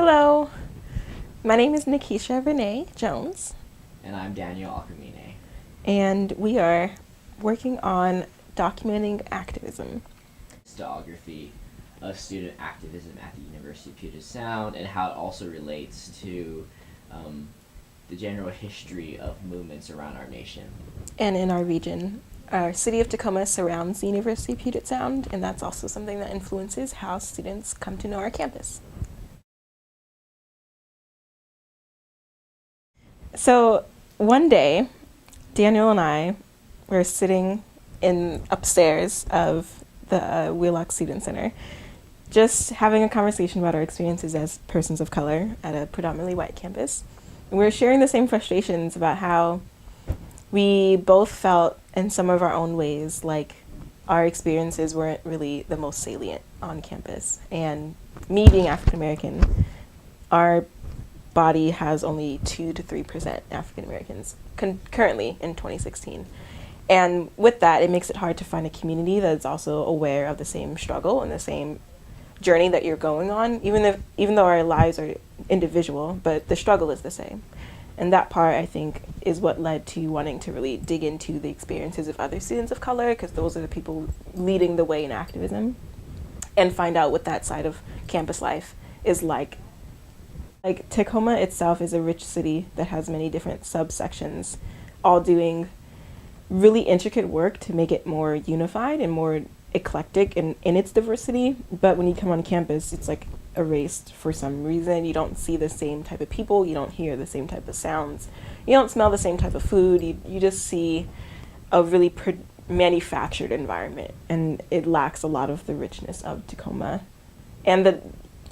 Hello, my name is Nakisha Renee Jones, And I'm Daniel Akamine. and we are working on documenting activism. Historiography of student activism at the University of Puget Sound and how it also relates to um, the general history of movements around our nation. And in our region, our city of Tacoma surrounds the University of Puget Sound, and that's also something that influences how students come to know our campus. So one day, Daniel and I were sitting in upstairs of the Wheelock Student Center, just having a conversation about our experiences as persons of color at a predominantly white campus. And we were sharing the same frustrations about how we both felt in some of our own ways like our experiences weren't really the most salient on campus. And me being African American, our body has only 2 to 3% African Americans currently in 2016. And with that, it makes it hard to find a community that is also aware of the same struggle and the same journey that you're going on, even though our lives are individual, but the struggle is the same. And that part, I think, is what led to wanting to really dig into the experiences of other students of color, because those are the people leading the way in activism, and find out what that side of campus life is like. Like, Tacoma itself is a rich city that has many different subsections, all doing really intricate work to make it more unified and more eclectic in its diversity. But when you come on campus, it's like erased for some reason. You don't see the same type of people, you don't hear the same type of sounds, you don't smell the same type of food. You just see a really manufactured environment, and it lacks a lot of the richness of Tacoma and the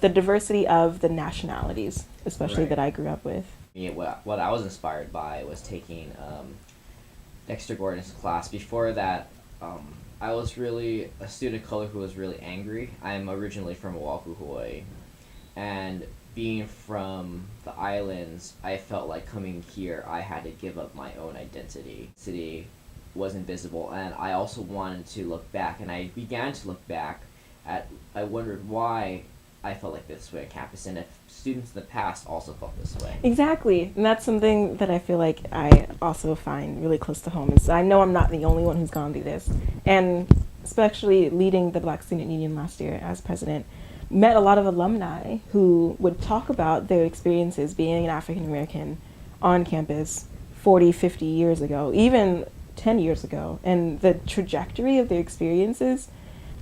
diversity of the nationalities, especially Right. that I grew up with. Yeah, what I was inspired by was taking Dexter Gordon's class. Before that, I was really a student of color who was really angry. I'm originally from Oahu, Hawaii, and being from the islands, I felt like coming here, I had to give up my own identity. City was invisible, and I also wanted to look back, and I began to look back at, I wondered why I felt like this way on campus, and if students in the past also felt this way. Exactly, and that's something that I feel like I also find really close to home. Is I know I'm not the only one who's gone through this, and especially leading the Black Student Union last year as president, met a lot of alumni who would talk about their experiences being an African American on campus 40, 50 years ago, even 10 years ago, and the trajectory of their experiences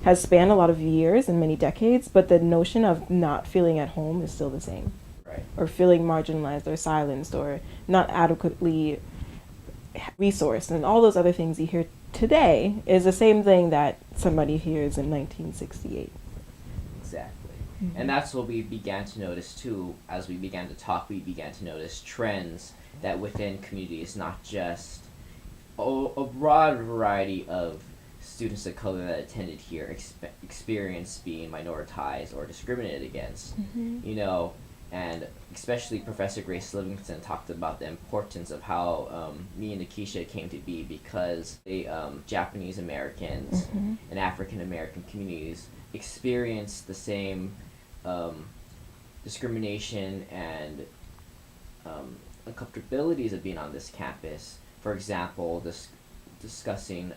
has spanned a lot of years and many decades, but the notion of not feeling at home is still the same, Right. or feeling marginalized or silenced or not adequately resourced, and all those other things you hear today is the same thing that somebody hears in 1968. Exactly. Mm-hmm. And that's what we began to notice too. As we began to talk, we began to notice trends that within communities, not just a broad variety of students of color that attended here experience being minoritized or discriminated against. Mm-hmm. And especially Professor Grace Livingston talked about the importance of how me and Nakisha came to be because the Japanese Americans Mm-hmm. and African American communities experience the same discrimination and uncomfortabilities of being on this campus. For example, discussing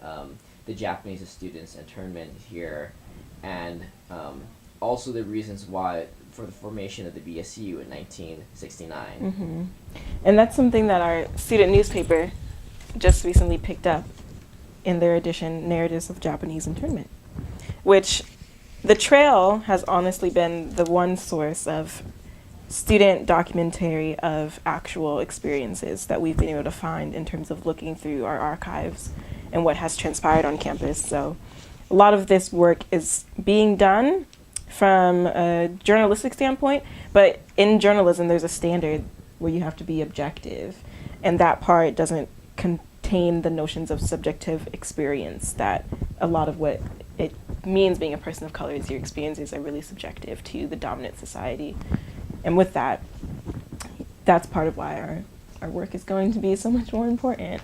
the Japanese students' internment here, and also the reasons why for the formation of the BSU in 1969. Mm-hmm. And that's something that our student newspaper just recently picked up in their edition, Narratives of Japanese Internment, which the trail has honestly been the one source of student documentary of actual experiences that we've been able to find in terms of looking through our archives and what has transpired on campus. So a lot of this work is being done from a journalistic standpoint, but in journalism there's a standard where you have to be objective, and that part doesn't contain the notions of subjective experience that a lot of what it means being a person of color is your experiences are really subjective to the dominant society. And with that, that's part of why our work is going to be so much more important.